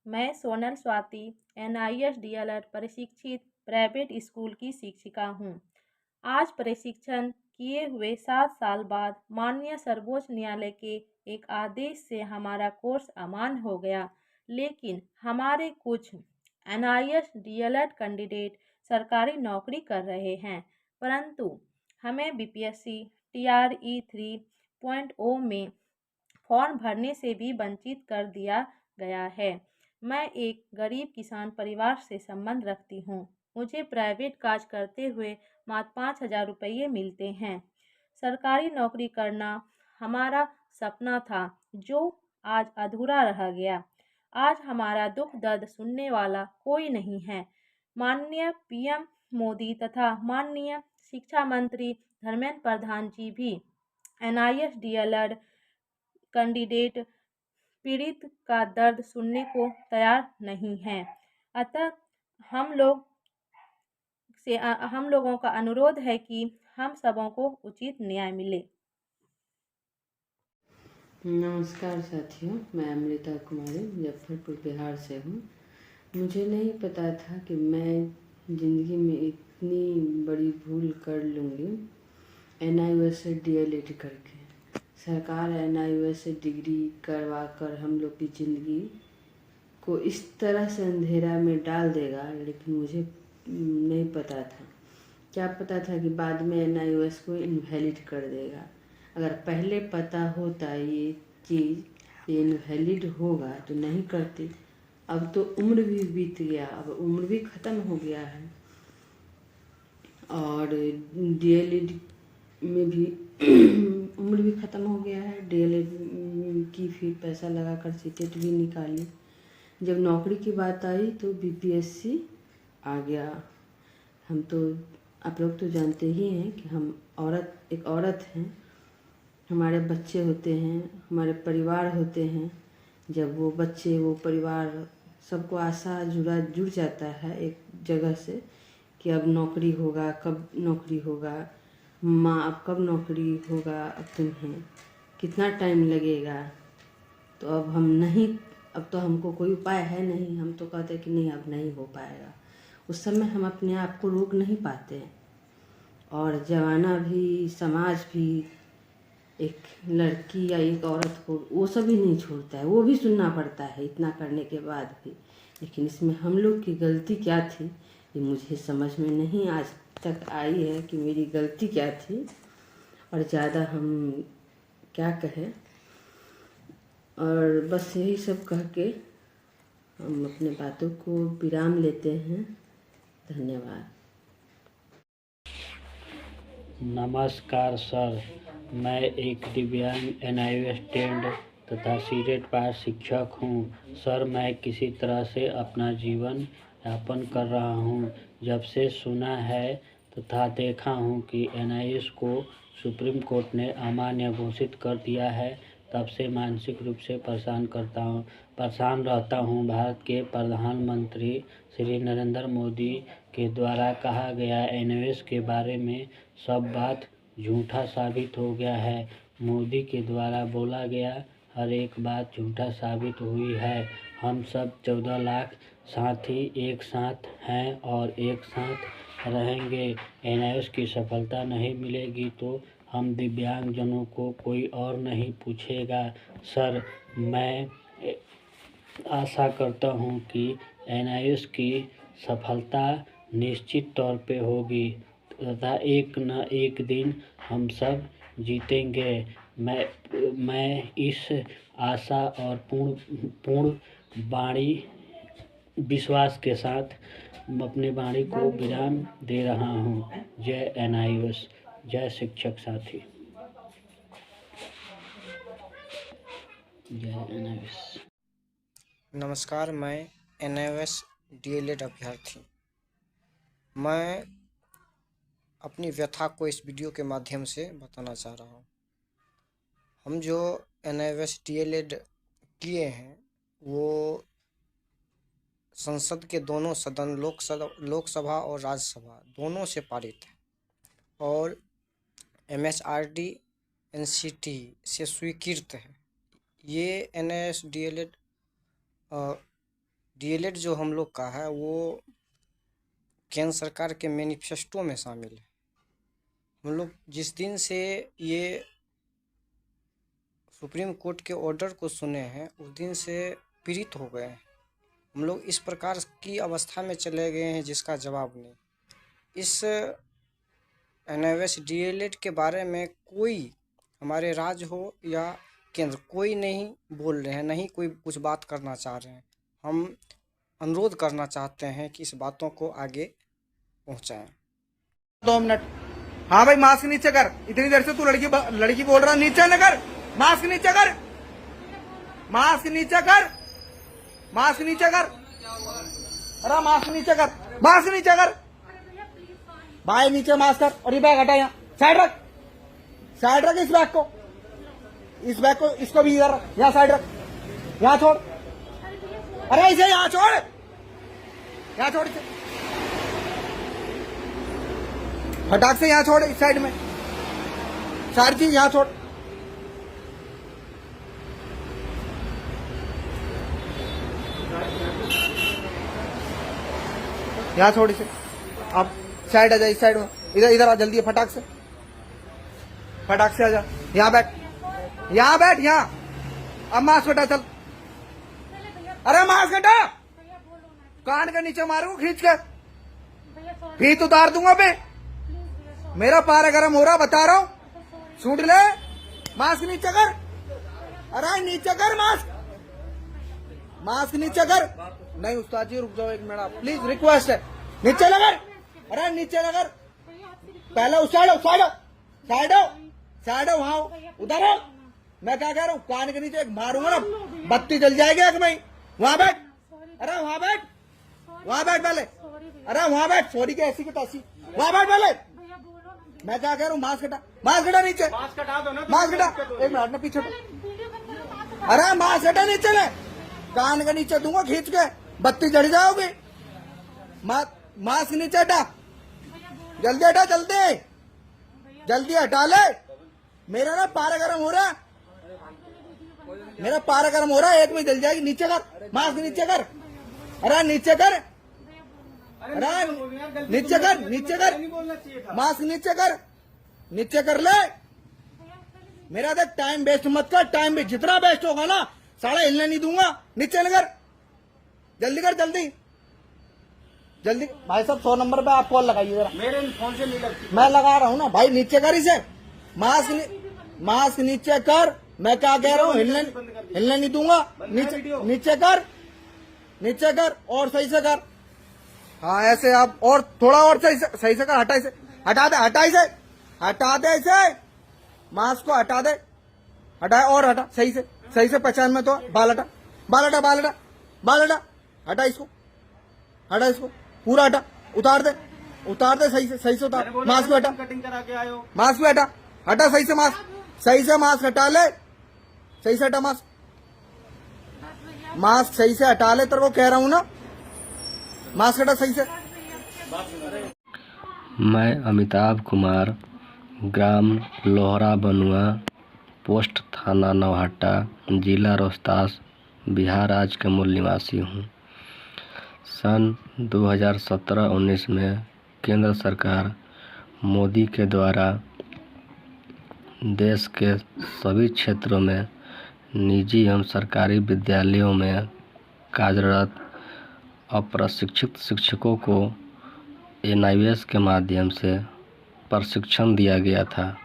मैं Sonal Swati NIS DLED प्रशिक्षित private school की शिक्षिका हूँ। आज प्रशिक्षण किए हुए 7 साल बाद माननीय सर्वोच्च न्यायालय के एक आदेश से हमारा कोर्स अमान हो गया, लेकिन हमारे कुछ NIS DLED कैंडिडेट सरकारी नौकरी कर रहे हैं, परंतु हमें BPSC TRE 3.0 में फॉर्म भरने से भी वंचित कर दिया गया है। मैं एक गरीब किसान परिवार से संबंध रखती हूँ। मुझे प्राइवेट काज करते हुए मात्र 5,000 रुपये मिलते हैं। सरकारी नौकरी करना हमारा सपना था, जो आज अधूरा रह गया। आज हमारा दुख दर्द सुनने वाला कोई नहीं है। माननीय PM मोदी तथा माननीय शिक्षा मंत्री धर्मेंद्र प्रधान जी भी NIS DLED कैंडिडेट पीड़ित का दर्द सुनने को तैयार नहीं हैं। अतः हम लोग हम लोगों का अनुरोध है कि हम सबों को उचित न्याय मिले। नमस्कार साथियों, मैं अमृता कुमारी मुजफ्फरपुर बिहार से हूँ। मुझे नहीं पता था कि मैं ज़िंदगी में इतनी बड़ी भूल कर लूँगी NIOS से DLED करके। सरकार NIOS से डिग्री करवा कर हम लोग की ज़िंदगी को इस तरह से अंधेरा में डाल देगा, लेकिन मुझे नहीं पता था। क्या पता था कि बाद में NIOS को इनवैलिड कर देगा। अगर पहले पता होता ये चीज़ इनवैलिड होगा तो नहीं करती। अब तो उम्र भी बीत गया, अब उम्र भी ख़त्म हो गया है और DLED में भी उम्र भी ख़त्म हो गया है। DLED की फिर पैसा लगा कर सीटेट भी निकाली। जब नौकरी की बात आई तो BPSC आ गया। हम तो आप लोग तो जानते ही हैं कि हम एक औरत हैं, हमारे बच्चे होते हैं, हमारे परिवार होते हैं। जब वो बच्चे, वो परिवार, सबको आशा जुड़ जाता है एक जगह से कि अब नौकरी होगा, कब नौकरी होगा, माँ अब कब नौकरी होगा, अब तुम्हें कितना टाइम लगेगा। तो अब तो हमको कोई उपाय है नहीं। हम तो कहते कि नहीं, अब नहीं हो पाएगा। उस समय हम अपने आप को रोक नहीं पाते और ज़माना भी, समाज भी एक लड़की या एक औरत को वो सभी नहीं छोड़ता है, वो भी सुनना पड़ता है इतना करने के बाद भी। लेकिन इसमें हम लोग की गलती क्या थी ये मुझे समझ में नहीं आज तक आई है कि मेरी गलती क्या थी और ज़्यादा हम क्या कहें। और बस यही सब कह के हम अपने बातों को विराम लेते हैं। धन्यवाद। नमस्कार सर, मैं एक दिव्यांग NIOS टेंड तथा सीटेट पास शिक्षक हूँ। सर, मैं किसी तरह से अपना जीवन यापन कर रहा हूँ। जब से सुना है तथा देखा हूँ कि NIOS को सुप्रीम कोर्ट ने अमान्य घोषित कर दिया है, तब से मानसिक रूप से परेशान रहता हूँ। भारत के प्रधानमंत्री श्री नरेंद्र मोदी के द्वारा कहा गया NIOS के बारे में सब बात झूठा साबित हो गया है। मोदी के द्वारा बोला गया हर एक बात झूठा साबित हुई है। हम सब 14 लाख साथी एक साथ हैं और एक साथ रहेंगे। NIOS की सफलता नहीं मिलेगी तो हम दिव्यांगजनों को कोई और नहीं पूछेगा। सर, मैं आशा करता हूँ कि NIOS की सफलता निश्चित तौर पे होगी तथा एक न एक दिन हम सब जीतेंगे। मैं इस आशा और पूर्ण वाणी विश्वास के साथ अपने वाणी को विराम दे रहा हूँ। जय NIOS, जय शिक्षक साथी, जय NIOS। नमस्कार, मैं NIOS DLED अभ्यर्थी। मैं अपनी व्यथा को इस वीडियो के माध्यम से बताना चाह रहा हूँ। हम जो NIOS DLED किए हैं वो संसद के दोनों सदन, लोकसभा और राज्यसभा दोनों से पारित है और MHRD NCT से स्वीकृत है। ये NIOS DLED डीएलएड जो हम लोग का है वो केंद्र सरकार के मैनिफेस्टो में शामिल है। हम लोग जिस दिन से ये सुप्रीम कोर्ट के ऑर्डर को सुने हैं उस दिन से पीड़ित हो गए हैं। हम लोग इस प्रकार की अवस्था में चले गए हैं जिसका जवाब नहीं। इस एनआईओएस डीएलएड के बारे में कोई हमारे राज्य हो या केंद्र कोई नहीं बोल रहे हैं, नहीं कोई कुछ बात करना चाह रहे हैं। हम अनुरोध करना चाहते हैं कि इस बातों को आगे पहुंचाएं। 2 मिनट। हाँ भाई मास्क नीचे कर। इतनी देर से तू लड़की बोल रहा, नीचे न कर। मास्क नीचे कर, मास्क नीचे कर, मास्क नीचे कर। अरे मास्क नीचे कर, मास्क नीचे कर भाई, नीचे मास्क कर। और ये बैग हटा, यहाँ साइड रख, साइड रख इस बैग को, इस बैग को, इसको भी इधर रख, यहाँ साइड रख, यहाँ छोड़। अरे इसे यहाँ छोड़, यहाँ छोड़, इसे फटाक से यहाँ छोड़, इस साइड में सारी चीज यहाँ छोड़। यहाँ छोड़ इसे। अब साइड आ जा, इस साइड में, इधर इधर आ जल्दी, फटाक से, फटाक से आ जा। यहाँ बैठ, यहाँ बैठ, यहाँ। अब मास्क हटा, चल। अरे मास्क हटा, कान के नीचे मारूंगा खींच के, फीत उतार दूंगा बे। मेरा पारा गर्म हो रहा, बता रहा हूँ, छूट ले। मास्क नीचे कर, अरे नीचे कर मास्क, मास्क नीचे कर। नहीं उस्ताद जी रुक जाओ एक मिनट प्लीज, रिक्वेस्ट है, नीचे लगर। अरे नीचे लगर, पहले उस साइड साइड साइड साइड, वहां उधर। मैं क्या कह रहा हूँ, कान के नीचे एक मारूंगा ना, बत्ती जल जाएगी एक में। वहां बैठ, अरे वहां बैठ, वहां बैठ पहले। अरे वहां बैठ, सॉरी के ऐसी की तैसी, वहां बैठ पहले। मैं क्या कह रहा हूँ, मास्क हटा, मास्क हटा नीचे, मास्क हटा दो ना, मास्क हटा। एक मिनट ना पीछे, अरे मास्क हटा नीचे ले, कान के नीचे दूंगा खींच के, बत्ती जड़ जाओगी। मास्क नीचे हटा, जल्दी हटा, जल्दी जल्दी हटा ले। मेरा ना पारा गर्म हो रहा है, मेरा पारा गर्म हो रहा है, एक में जल जाएगी। नीचे कर, मास्क नीचे कर, अरे नीचे कर, अरे नीचे कर, नीचे कर, मास्क नीचे कर, नीचे कर ले। मेरा देख टाइम वेस्ट मत कर, टाइम भी जितना वेस्ट होगा ना साला हिलने नहीं दूंगा। नीचे कर, जल्दी कर, जल्दी जल्दी। भाई साहब 100 नंबर पे आप कॉल लगाइए जरा, मेरे फोन से नहीं लगती। मैं लगा रहा हूँ ना भाई, नीचे कर इसे, मास्क नीचे कर। मैं क्या कह रहा हूँ, हिलने नहीं दूंगा। नीचे कर, नीचे कर, और सही से कर। हाँ ऐसे आप, और थोड़ा और सही से कर। हटा इसे, हटा दे, हटा इसे, हटा दे इसे, मास्क को हटा दे, हटा और हटा सही से पहचान में तो। बाल हटा, बाल हटा, बाल हटा, बाल हटा, हटा इसको, हटा इसको पूरा हटा, उतार दे, उतार दे सही से उतार। मास्क भी हटा, कटिंग करा के आयो, मास्क भी हटा, हटा सही से मास्क, सही से मास्क हटा ले, सही से हटा मास्क, मास्क सही से हटा ले, तेरे को कह रहा हूं ना, मास्क हटा सही से। मैं अमिताभ कुमार, ग्राम लोहरा बनुआ, पोस्ट थाना नौहट्टा, जिला रोहतास, बिहार राज्य का मूल निवासी हूँ। सन 2017-19 में केंद्र सरकार मोदी के द्वारा देश के सभी क्षेत्रों में निजी एवं सरकारी विद्यालयों में कार्यरत अप्रशिक्षित शिक्षकों को एनआईओएस के माध्यम से प्रशिक्षण दिया गया था,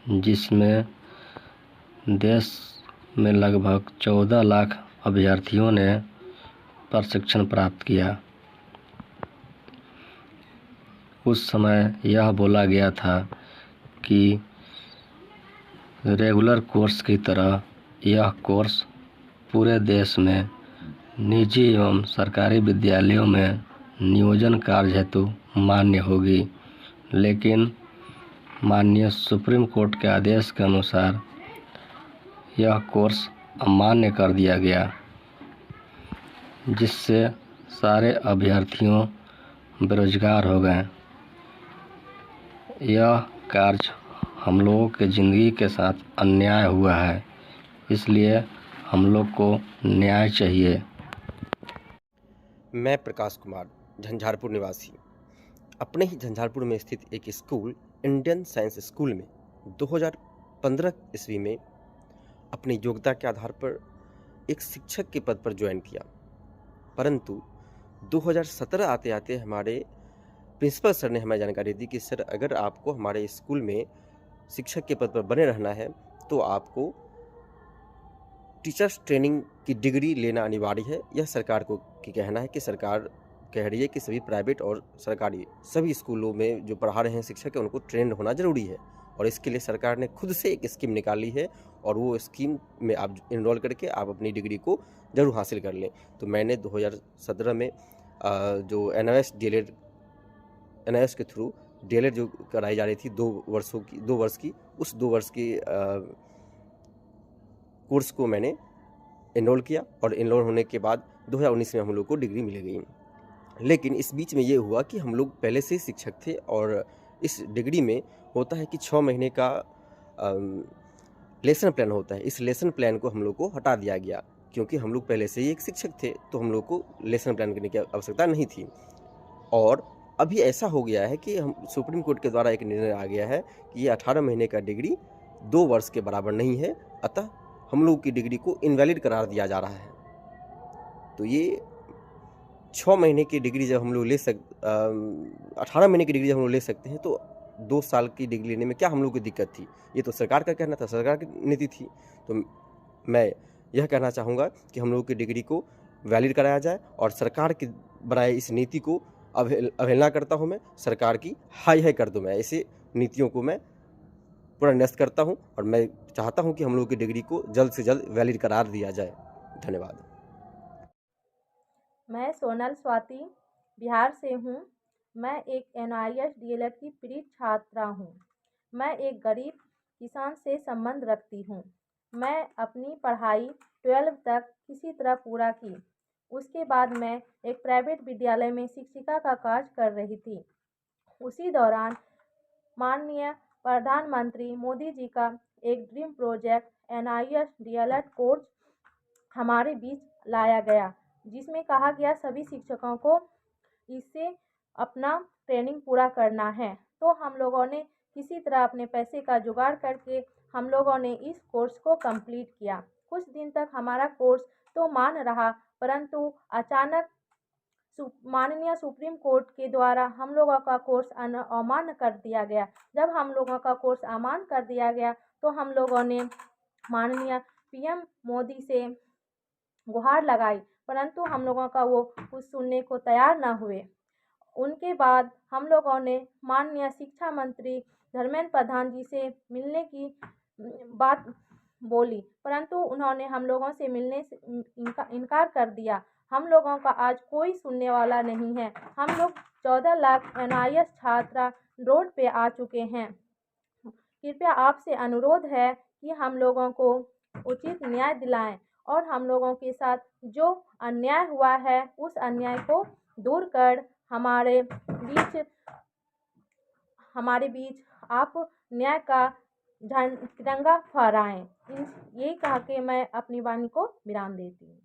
जिसमें देश में लगभग 14 लाख अभ्यर्थियों ने प्रशिक्षण प्राप्त किया। उस समय यह बोला गया था कि रेगुलर कोर्स की तरह यह कोर्स पूरे देश में निजी एवं सरकारी विद्यालयों में नियोजन कार्य हेतु मान्य होगी, लेकिन माननीय सुप्रीम कोर्ट के आदेश के अनुसार यह कोर्स अमान्य कर दिया गया, जिससे सारे अभ्यर्थियों बेरोजगार हो गए। यह कार्य हम लोगों के ज़िंदगी के साथ अन्याय हुआ है, इसलिए हम लोग को न्याय चाहिए। मैं प्रकाश कुमार, झंझारपुर निवासी, अपने ही झंझारपुर में स्थित एक स्कूल इंडियन साइंस स्कूल में 2015 ईस्वी में अपनी योग्यता के आधार पर एक शिक्षक के पद पर ज्वाइन किया। परंतु 2017 आते आते हमारे प्रिंसिपल सर ने हमें जानकारी दी कि सर, अगर आपको हमारे स्कूल में शिक्षक के पद पर बने रहना है तो आपको टीचर्स ट्रेनिंग की डिग्री लेना अनिवार्य है। यह सरकार को की कहना है कि सरकार कह रही है कि सभी प्राइवेट और सरकारी सभी स्कूलों में जो पढ़ा रहे हैं शिक्षक उनको ट्रेंड होना ज़रूरी है, और इसके लिए सरकार ने खुद से एक स्कीम निकाली है, और वो स्कीम में आप इनरोल करके आप अपनी डिग्री को ज़रूर हासिल कर लें। तो मैंने 2017 में जो NIS के थ्रू DLED जो कराई जा रही थी 2 वर्ष की, उस 2 वर्ष की कोर्स को मैंने इनरोल किया, और इनरोल होने के बाद 2019 में हम लोग को डिग्री मिल गई। लेकिन इस बीच में ये हुआ कि हम लोग पहले से शिक्षक थे, और इस डिग्री में होता है कि 6 महीने का लेसन प्लान होता है। इस लेसन प्लान को हम लोग को हटा दिया गया, क्योंकि हम लोग पहले से ही एक शिक्षक थे, तो हम लोग को लेसन प्लान करने की आवश्यकता नहीं थी। और अभी ऐसा हो गया है कि हम सुप्रीम कोर्ट के द्वारा एक निर्णय आ गया है कि ये 18 महीने का डिग्री 2 वर्ष के बराबर नहीं है, अतः हम लोग की डिग्री को इनवैलिड करार दिया जा रहा है। तो ये 6 महीने की डिग्री जब हम लोग 18 महीने की डिग्री जब हम लोग ले सकते हैं, तो 2 साल की डिग्री लेने में क्या हम लोग की दिक्कत थी? ये तो सरकार का कहना था, सरकार की नीति थी। तो मैं यह कहना चाहूँगा कि हम लोग की डिग्री को वैलिड कराया जाए, और सरकार की बनाई इस नीति को अवहेलना करता हूँ मैं। सरकार की हाई कर दूँ मैं, ऐसे नीतियों को मैं पूरा निरस्त करता हूँ, और मैं चाहता हूँ कि हम लोग की डिग्री को जल्द से जल्द वैलिड करार दिया जाए। धन्यवाद। मैं सोनल स्वाति बिहार से हूँ। मैं एक NIS DLED की पीड़ित छात्रा हूँ। मैं एक गरीब किसान से संबंध रखती हूँ। मैं अपनी पढ़ाई 12 तक किसी तरह पूरा की। उसके बाद मैं एक प्राइवेट विद्यालय में शिक्षिका का कार्य कर रही थी। उसी दौरान माननीय प्रधानमंत्री मोदी जी का एक dream project NIS DLED course हमारे बीच लाया गया, जिसमें कहा गया सभी शिक्षकों को इससे अपना ट्रेनिंग पूरा करना है। तो हम लोगों ने किसी तरह अपने पैसे का जुगाड़ करके हम लोगों ने इस कोर्स को कंप्लीट किया। कुछ दिन तक हमारा कोर्स तो मान रहा, परंतु अचानक माननीय सुप्रीम कोर्ट के द्वारा हम लोगों का कोर्स अमान्य कर दिया गया। जब हम लोगों का कोर्स अमान्य कर दिया गया, तो हम लोगों ने माननीय PM मोदी से गुहार लगाई, परंतु हम लोगों का वो कुछ सुनने को तैयार न हुए। उनके बाद हम लोगों ने माननीय शिक्षा मंत्री धर्मेंद्र प्रधान जी से मिलने की बात बोली, परंतु उन्होंने हम लोगों से मिलने से इनकार कर दिया। हम लोगों का आज कोई सुनने वाला नहीं है। हम लोग 14 लाख NIS छात्रा रोड पे आ चुके हैं। कृपया आपसे अनुरोध है कि हम लोगों को उचित न्याय दिलाएं, और हम लोगों के साथ जो अन्याय हुआ है उस अन्याय को दूर कर हमारे बीच आप न्याय का तिरंगा फहराएं। यही कह के मैं अपनी वाणी को विराम देती हूँ।